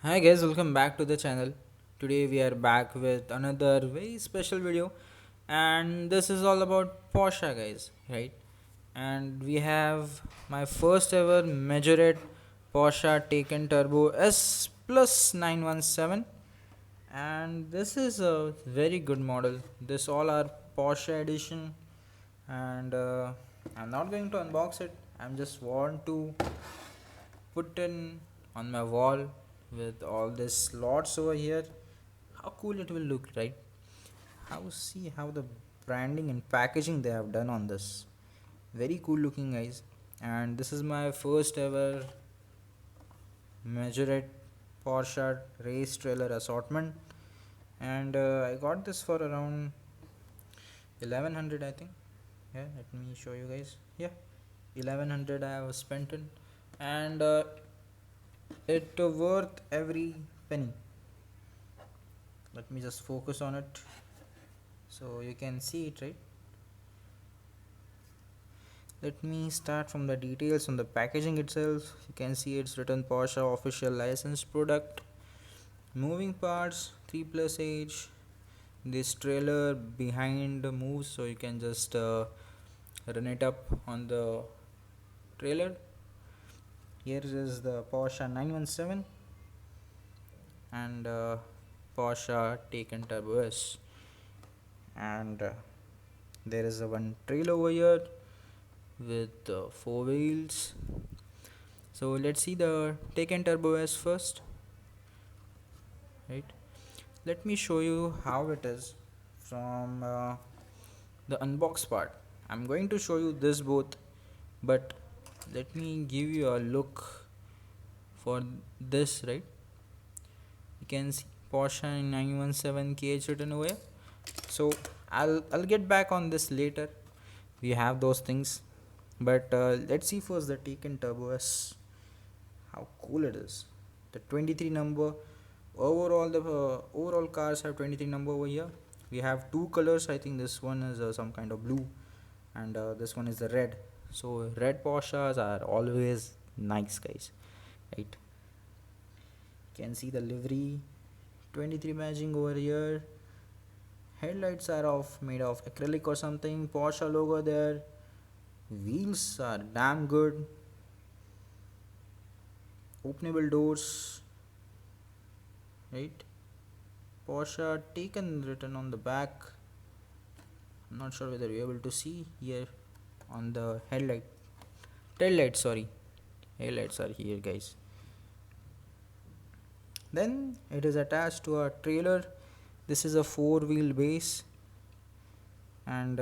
Hi guys, welcome back to the channel. Today we are back with another very special video, and this is all about Porsche guys, right? And we have my first ever Majorette Porsche Taycan Turbo S plus 917, and this is a very good model. This all are Porsche Edition, and I'm not going to unbox it. I'm just want to put in on my wall with all these slots over here. How cool it will look, right? How the branding and packaging they have done on this. Very cool looking guys. And this is my first ever Majorette Porsche race trailer assortment, and I got this for around 1100 I think. Yeah, let me show you guys. Yeah, 1100 I have spent in, and it worth every penny. Let me just focus on it so you can see it, right? Let me start from the details on the packaging itself. You can see it's written Porsche official licensed product, moving parts 3 plus H. This trailer behind moves, so you can just run it up on the trailer. Here is the Porsche 917 and Porsche Taycan Turbo S, and there is a one trailer over here with 4 wheels. So let's see the Taycan Turbo S first, right? Let me show you how it is from the unbox part. I'm going to show you this both, but let me give you a look for this, right? You can see Porsche 917 KH written over here. So I'll get back on this later. We have those things, but let's see first the Taycan Turbo S. How cool it is! The 23 number. Overall, the overall cars have 23 number over here. We have two colors. I think this one is some kind of blue, and this one is the red. So red Porsches are always nice, guys, right? You can see the livery 23 matching over here. Headlights are made of acrylic or something. Porsche logo there. Wheels are damn good. Openable doors, right? Porsche Taycan written on the back. I'm not sure whether you're able to see here on the tail light, sorry. Headlights are here, guys. Then it is attached to a trailer. This is a 4-wheel base, and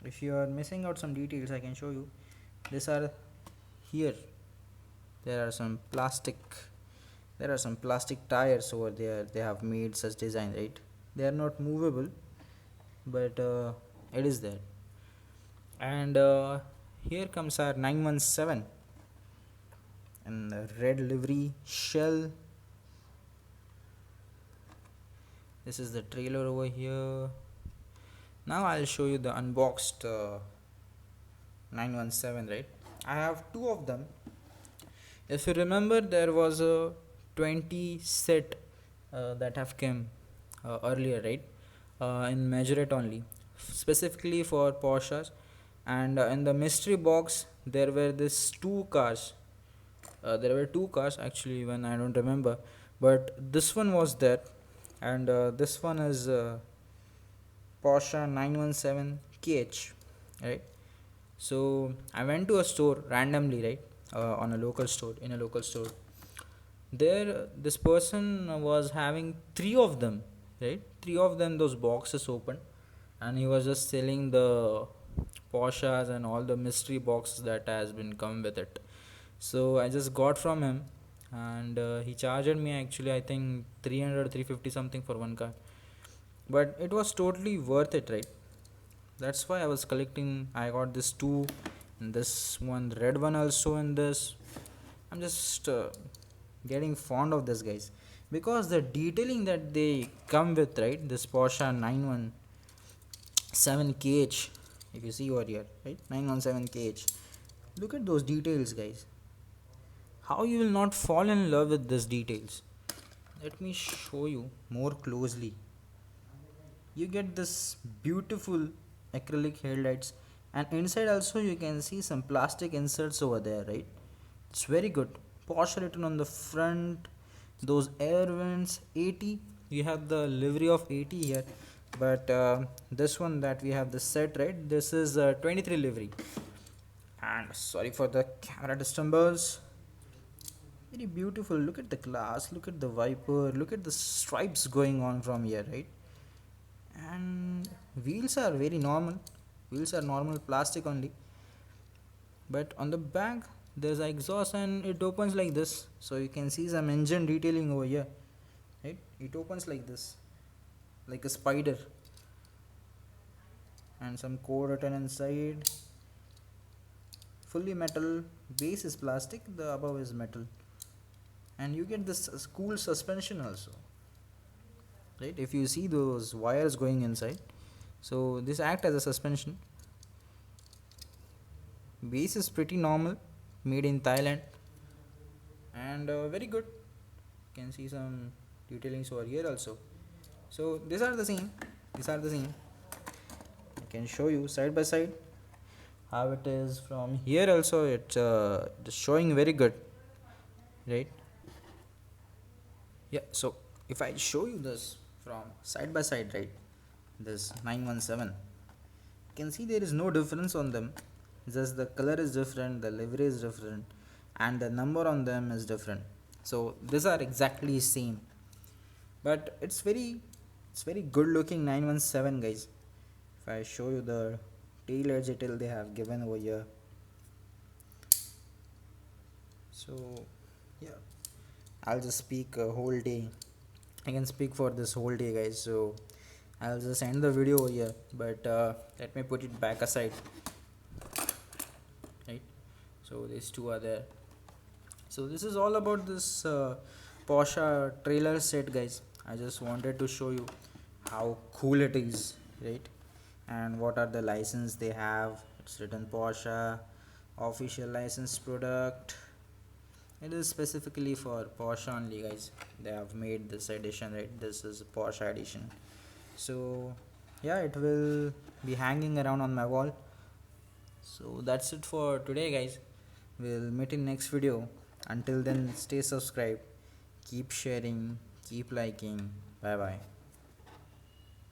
if you are missing out some details, I can show you. These are here. There are some plastic. There are some plastic tires over there. They have made such design, right? They are not movable, but it is there. And here comes our 917 and the red livery shell. This is the trailer over here. Now I'll show you the unboxed 917, right? I have two of them. If you remember, there was a 20 set that have come earlier, right? In Majorette only, specifically for Porsches, and in the mystery box there were these two cars. There were two cars actually, when I don't remember, but this one was there, and this one is Porsche 917 KH, right? So I went to a store randomly, right? On a local store, in a local store. There, this person was having three of them, right? Three of them, those boxes open, and he was just selling the Porsches and all the mystery boxes that has been come with it. So I just got from him, and he charged me actually, I think 300 350 something for one car, but it was totally worth it, right? That's why I was collecting. I got this two, and this one red one also in this. I'm just getting fond of this, guys, because the detailing that they come with, right? This Porsche 917 KH, if you see over here, right? 917 KH. Look at those details, guys. How you will not fall in love with these details? let me show you more closely. You get this beautiful acrylic headlights, and inside also you can see some plastic inserts over there, right? It's very good. Porsche written on the front, those air vents. 80, you have the livery of 80 here, but this one that we have the set, right, this is 23 livery. And sorry for the camera disturbance. Very beautiful. Look at the glass, look at the wiper, look at the stripes going on from here, right? And wheels are very normal. Wheels are normal plastic only, but on the back there's an exhaust and it opens like this, so you can see some engine detailing over here, right? It opens like this, like a spider, and some code written inside. Fully metal, base is plastic, the above is metal. And you get this cool suspension also, right? If you see those wires going inside, so this act as a suspension. Base is pretty normal, made in Thailand, and very good. You can see some detailings over here also. So these are the same. These are the same. I can show you side by side how it is from here also. It's showing very good, right? Yeah. So if I show you this from side by side, right? This 917. You can see there is no difference on them, just the color is different, the livery is different, and the number on them is different. So these are exactly same, but it's very good looking 917, guys. If I show you the tail edge detail they have given over here, so yeah, I'll just speak a whole day. I can speak for this whole day, guys, so I'll just end the video over here, but let me put it back aside, right? So these two are there. So this is all about this Porsche trailer set, guys. I just wanted to show you how cool it is, right? And what are the license they have. It's written Porsche, official license product. It is specifically for Porsche only, guys. They have made this edition, right? This is Porsche edition. So yeah, it will be hanging around on my wall. So that's it for today, guys. We'll meet in next video. Until then, stay subscribed, keep sharing, keep liking. Bye bye.